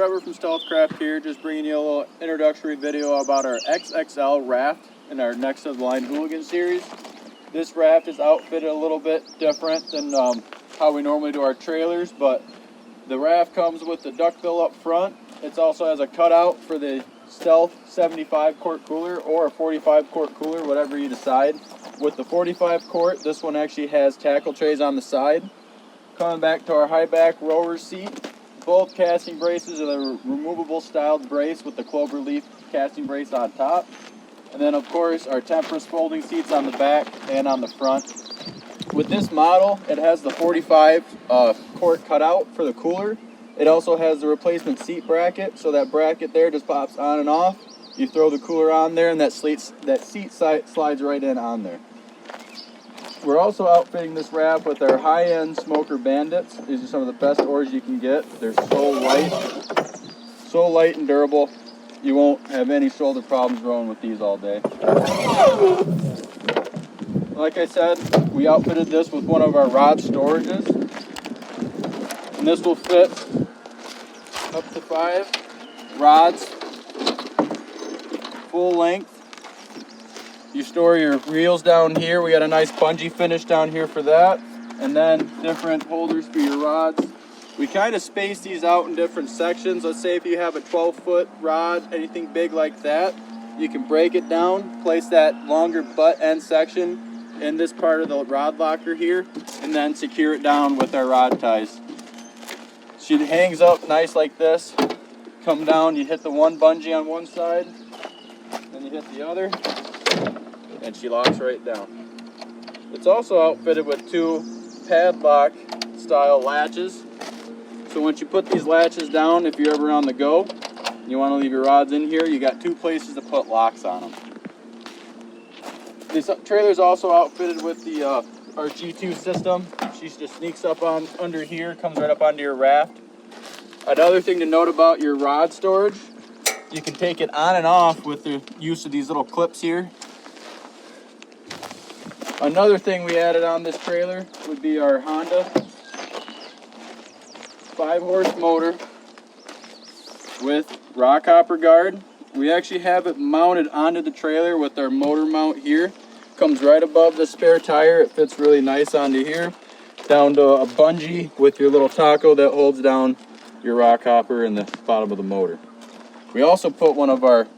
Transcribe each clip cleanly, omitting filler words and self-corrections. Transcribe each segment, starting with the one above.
Trevor from StealthCraft here, just bringing you a little introductory video about our XXL Raft in our Next to the Line Hooligan series. This raft is outfitted a little bit different than how we normally do our trailers, but the raft comes with the duckbill up front. It also has a cutout for the Stealth 75 quart cooler or a 45 quart cooler, whatever you decide. With the 45 quart, this one actually has tackle trays on the side. Coming back to our high back rower seat, both casting braces are the removable styled brace with the clover leaf casting brace on top. And then of course our Tempest folding seats on the back and on the front. With this model, it has the 45 quart cutout for the cooler. It also has the replacement seat bracket, so that bracket there just pops on and off. You throw the cooler on there and that seat slides right in on there. We're also outfitting this raft with our high-end smoker Bandits. These are some of the best oars you can get. They're so light and durable. You won't have any shoulder problems rowing with these all day. Like I said, we outfitted this with one of our rod storages. And this will fit up to 5 rods, full length. You store your reels down here. We got a nice bungee finish down here for that. And then different holders for your rods. We kind of space these out in different sections. Let's say if you have a 12-foot rod, anything big like that, you can break it down, place that longer butt end section in this part of the rod locker here, and then secure it down with our rod ties. She hangs up nice like this. Come down, you hit the one bungee on one side, then you hit the other, and she locks right down. It's also outfitted with 2 padlock style latches. So once you put these latches down, if you're ever on the go, and you want to leave your rods in here, you got 2 places to put locks on them. This trailer is also outfitted with the our G2 system. She just sneaks up on under here, comes right up onto your raft. Another thing to note about your rod storage, you can take it on and off with the use of these little clips here. Another thing we added on this trailer would be our Honda 5-horse motor with Rockhopper guard. We actually have it mounted onto the trailer with our motor mount here. Comes right above the spare tire. It fits really nice onto here. Down to a bungee with your little taco that holds down your Rockhopper in the bottom of the motor. We also put one of our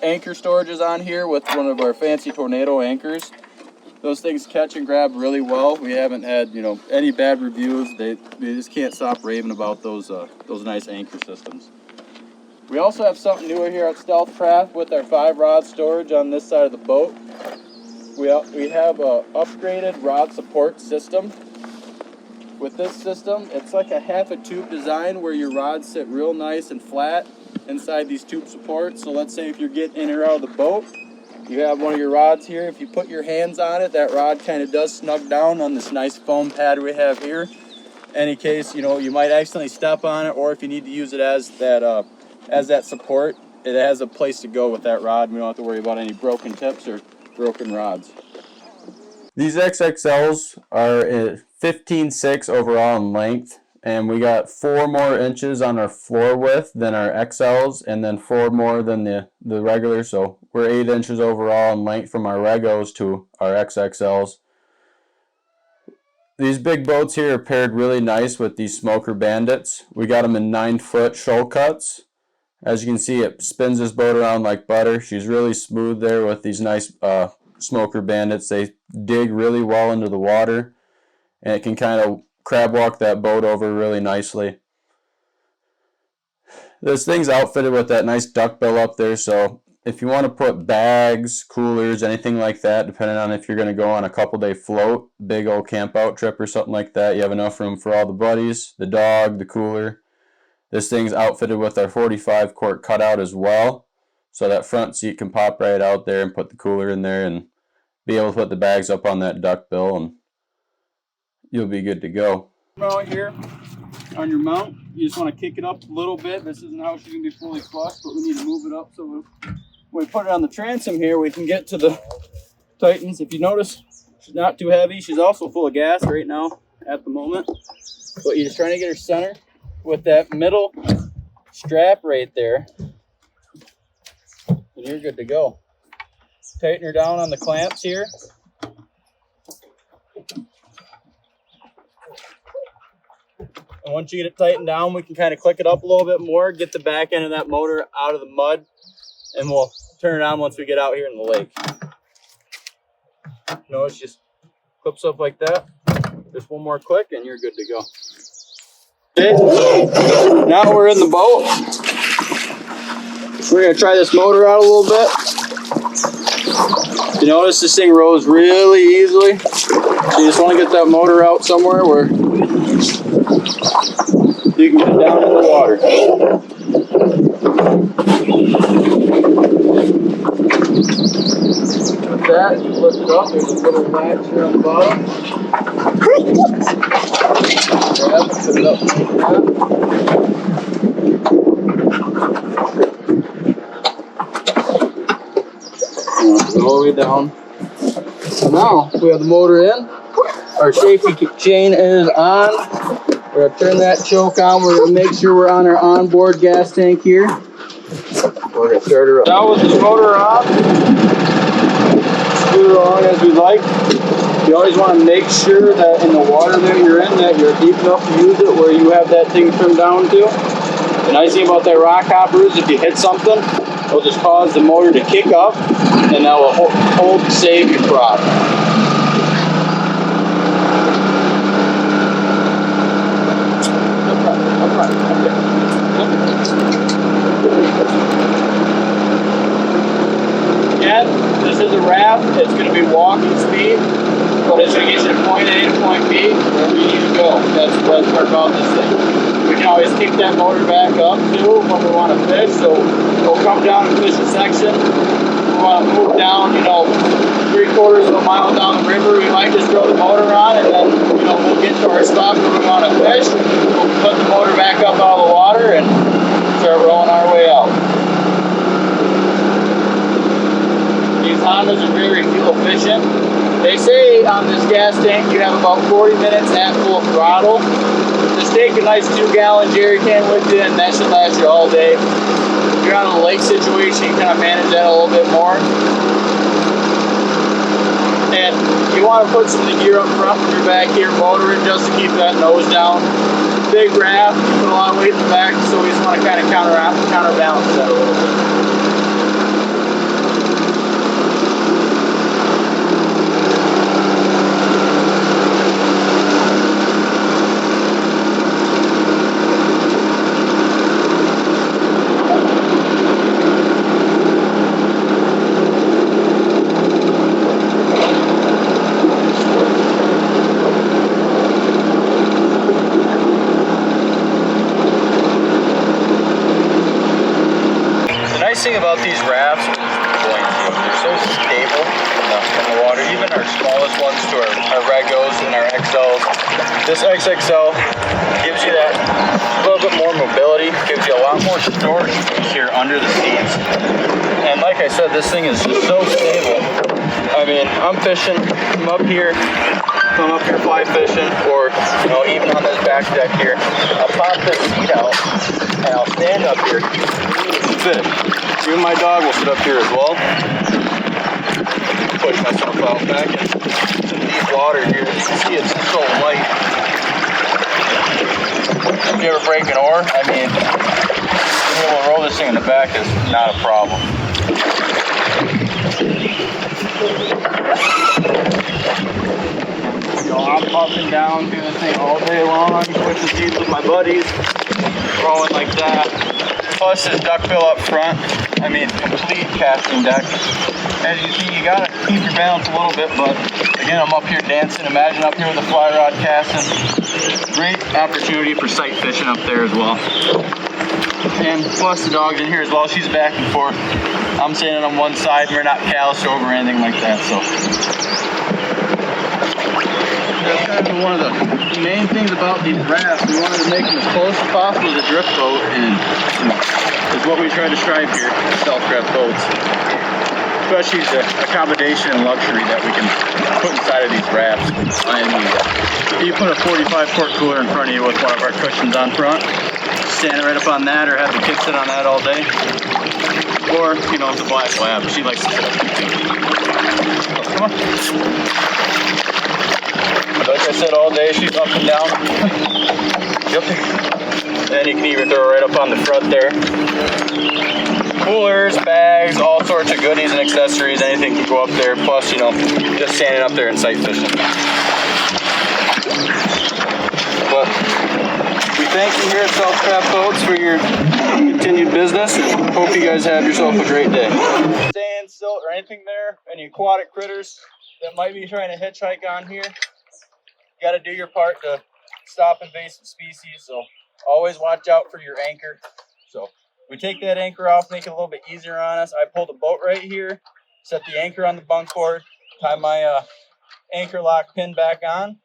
anchor storages on here with one of our fancy Tornado anchors. Those things catch and grab really well. We haven't had, any bad reviews. They just can't stop raving about those nice anchor systems. We also have something newer here at StealthCraft with our 5 rod storage on this side of the boat. We have a upgraded rod support system. With this system, it's like a half a tube design where your rods sit real nice and flat inside these tube supports. So let's say if you're getting in or out of the boat, you have one of your rods here. If you put your hands on it, that rod kind of does snug down on this nice foam pad we have here. Any case, you might accidentally step on it, or if you need to use it as that support, it has a place to go with that rod. We don't have to worry about any broken tips or broken rods. These XXLs are 15.6 overall in length, and we got 4 more inches on our floor width than our XLs, and then 4 more than the regular, so we're 8 inches overall in length from our Regos to our XXLs. These big boats here are paired really nice with these smoker Bandits. We got them in 9-foot shoal cuts. As you can see, it spins this boat around like butter. She's really smooth there with these nice smoker Bandits. They dig really well into the water, and it can kind of crab walk that boat over really nicely. This thing's outfitted with that nice duckbill up there, so if you want to put bags, coolers, anything like that, depending on if you're going to go on a couple-day float, big old camp out trip or something like that, you have enough room for all the buddies, the dog, the cooler. This thing's outfitted with our 45 quart cutout as well, so that front seat can pop right out there and put the cooler in there and be able to put the bags up on that duckbill, and you'll be good to go. Right here on your mount, you just want to kick it up a little bit. This isn't how she's going to be fully flush, but we need to move it up so when we put it on the transom here, we can get to the Titans. If you notice, she's not too heavy. She's also full of gas right now at the moment, but you're just trying to get her center with that middle strap right there, and you're good to go. Tighten her down on the clamps here. And once you get it tightened down, we can kind of click it up a little bit more, get the back end of that motor out of the mud, and we'll turn it on once we get out here in the lake. Notice just clips up like that. Just one more click and you're good to go. Okay, so now we're in the boat. We're gonna try this motor out a little bit. You notice this thing rose really easily. So you just want to get that motor out somewhere where you can get down in the water. With that, you lift it up. There's a little latch here on the bottom. Grab it, put it up like that. All the way down. So now we have the motor in. Our safety chain is on. We're going to turn that choke on. We're going to make sure we're on our onboard gas tank here. We're going to start her up. Now with this motor off, scoot it along as we like. You always want to make sure that in the water that you're in, that you're deep enough to use it where you have that thing trimmed down to. The nice thing about that Rockhopper is if you hit something, it'll just cause the motor to kick up and that will hold save your prop. Again, this is a Raft. It's going to be walking speed, but it's going to get you to point A to point B, wherever you need to go. That's the best part about this thing. We can always kick that motor back up too when we want to fish. So we'll come down and fish a section. We want to move down, 3/4 of a mile down the river. We might just throw the motor on, and then we'll get to our spot where we want to fish. We'll put the motor back up out of the water and start rolling our way out. These Hondas are very fuel efficient. They say on this gas tank you have about 40 minutes at full throttle. Just take a nice 2-gallon jerry can with you and that should last you all day. If you're on a lake situation, you kind of manage that a little bit more. And you want to put some of the gear up front when you're back here motoring just to keep that nose down. Big Raft, you put a lot of weight in the back, so we just want to kind of counterbalance that a little bit. The thing about these Rafts is buoyancy. They're so stable in the water. Even our smallest ones to our Regos and our XLs. This XXL gives you that little bit more mobility, gives you a lot more storage here under the seats. And like I said, this thing is just so stable. I mean, I'm fishing, I'm up here fly fishing, or even on this back deck here. I'll pop this seat out and I'll stand up here and fish. Even my dog will sit up here as well. Push myself out back in deep water here. You can see it's just so light. If you ever break an oar, I mean, being able to roll this thing in the back is not a problem. I'm puffing down through this thing all day long, switching seats with my buddies, throwing like that. Plus this duckbill up front, I mean, complete casting deck. As you see, you gotta keep your balance a little bit, but again, I'm up here dancing. Imagine up here with a fly rod casting. Great opportunity for sight fishing up there as well. And plus the dog's in here as well. She's back and forth. I'm standing on one side and we're not calloused over or anything like that, so. That's kind of one of the main things about these Rafts. We wanted to make them as close as possible to the drift boat, and is what we try to strive here at StealthCraft boats. Especially the accommodation and luxury that we can put inside of these Rafts. I mean, you put a 45-quart cooler in front of you with one of our cushions on front, stand it right up on that, or have the kid sit on that all day. Or, you know, the black lab, she likes to sit up there too. Come on. Like I said, all day she's up and down. Yep. And you can even throw her right up on the front there. Coolers, bags, all sorts of goodies and accessories, anything can go up there. Plus, you know, just standing up there and sight fishing. But we thank you here at StealthCraft Boats for your continued business, and hope you guys have yourself a great day. Sand, silt, or anything there, any aquatic critters that might be trying to hitchhike on here, you got to do your part to stop invasive species. So always watch out for your anchor. So we take that anchor off, make it a little bit easier on us. I pull the boat right here, set the anchor on the bunk board, tie my anchor lock pin back on,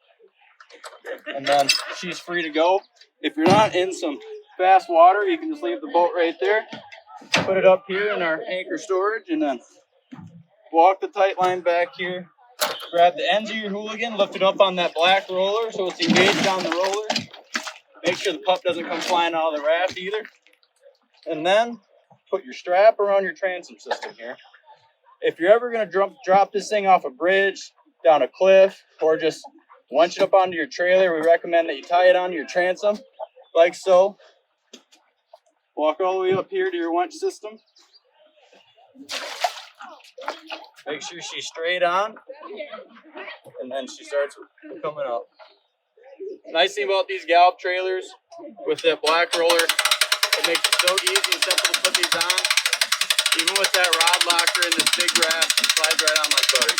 and then she's free to go. If you're not in some fast water, you can just leave the boat right there, put it up here in our anchor storage, and then walk the tight line back here. Grab the ends of your Hooligan, lift it up on that black roller so it's engaged on the roller. Make sure the pup doesn't come flying out of the raft either. And then put your strap around your transom system here. If you're ever going to drop this thing off a bridge, down a cliff, or just winch it up onto your trailer, we recommend that you tie it onto your transom, like so. Walk all the way up here to your winch system. Make sure she's straight on, and then she starts coming up. Nice thing about these gallop trailers with that black roller, it makes it so easy and simple to put these on. Even with that rod locker and this big Raft, it slides right on like butter.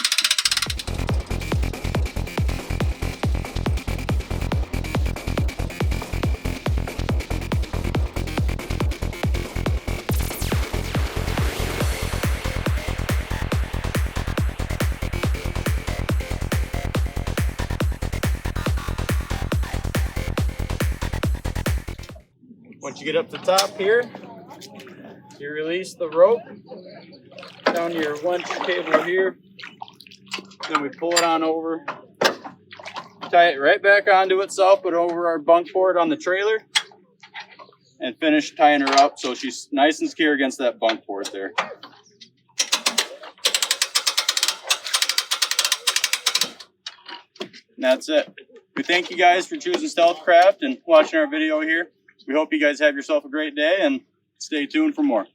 Once you get up to the top here, you release the rope down to your winch cable here. Then we pull it on over, tie it right back onto itself, put it over our bunk board on the trailer, and finish tying her up so she's nice and secure against that bunk board there. And that's it. We thank you guys for choosing StealthCraft and watching our video here. We hope you guys have yourself a great day, and stay tuned for more.